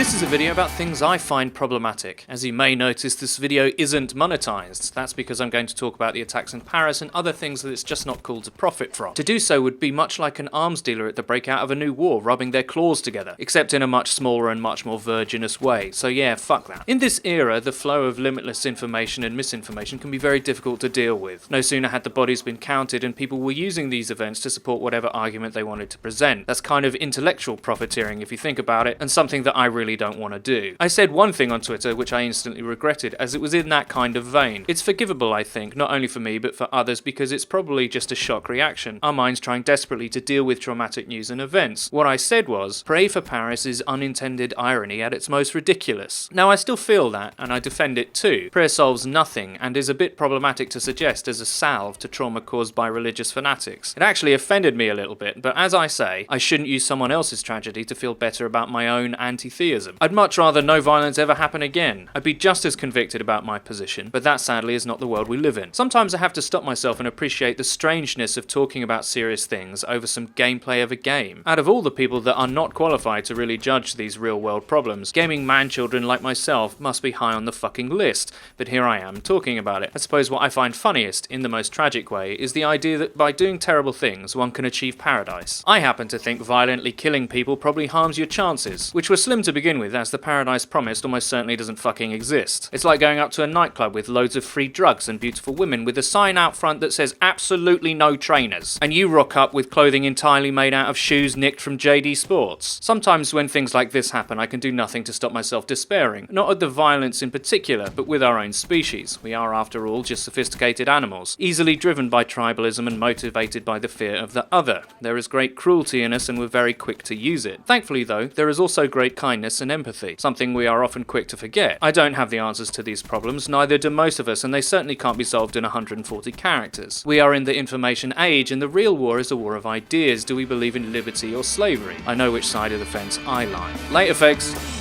This is a video about things I find problematic. As you may notice, this video isn't monetized. That's because I'm going to talk about the attacks in Paris and other things that it's just not cool to profit from. To do so would be much like an arms dealer at the breakout of a new war rubbing their claws together, except in a much smaller and much more verginous way. So yeah, fuck that. In this era, the flow of limitless information and misinformation can be very difficult to deal with. No sooner had the bodies been counted and people were using these events to support whatever argument they wanted to present. That's kind of intellectual profiteering if you think about it, and something that I really don't want to do. I said one thing on Twitter which I instantly regretted, as it was in that kind of vein. It's forgivable, I think, not only for me but for others, because it's probably just a shock reaction. Our minds trying desperately to deal with traumatic news and events. What I said was, Pray for Paris is unintended irony at its most ridiculous. Now I still feel that, and I defend it too. Prayer solves nothing, and is a bit problematic to suggest as a salve to trauma caused by religious fanatics. It actually offended me a little bit, but as I say, I shouldn't use someone else's tragedy to feel better about my own anti-theism. I'd much rather no violence ever happen again. I'd be just as convicted about my position, but that sadly is not the world we live in. Sometimes I have to stop myself and appreciate the strangeness of talking about serious things over some gameplay of a game. Out of all the people that are not qualified to really judge these real-world problems, gaming man-children like myself must be high on the fucking list, but here I am talking about it. I suppose what I find funniest, in the most tragic way, is the idea that by doing terrible things, one can achieve paradise. I happen to think violently killing people probably harms your chances, which were slim to begin with, as the paradise promised almost certainly doesn't fucking exist. It's like going up to a nightclub with loads of free drugs and beautiful women with a sign out front that says absolutely no trainers, and you rock up with clothing entirely made out of shoes nicked from JD Sports. Sometimes when things like this happen, I can do nothing to stop myself despairing. Not at the violence in particular, but with our own species. We are, after all, just sophisticated animals, easily driven by tribalism and motivated by the fear of the other. There is great cruelty in us and we're very quick to use it. Thankfully though, there is also great kindness and empathy, something we are often quick to forget. I don't have the answers to these problems, neither do most of us, and they certainly can't be solved in 140 characters. We are in the information age, and the real war is a war of ideas. Do we believe in liberty or slavery? I know which side of the fence I lie. Later, folks.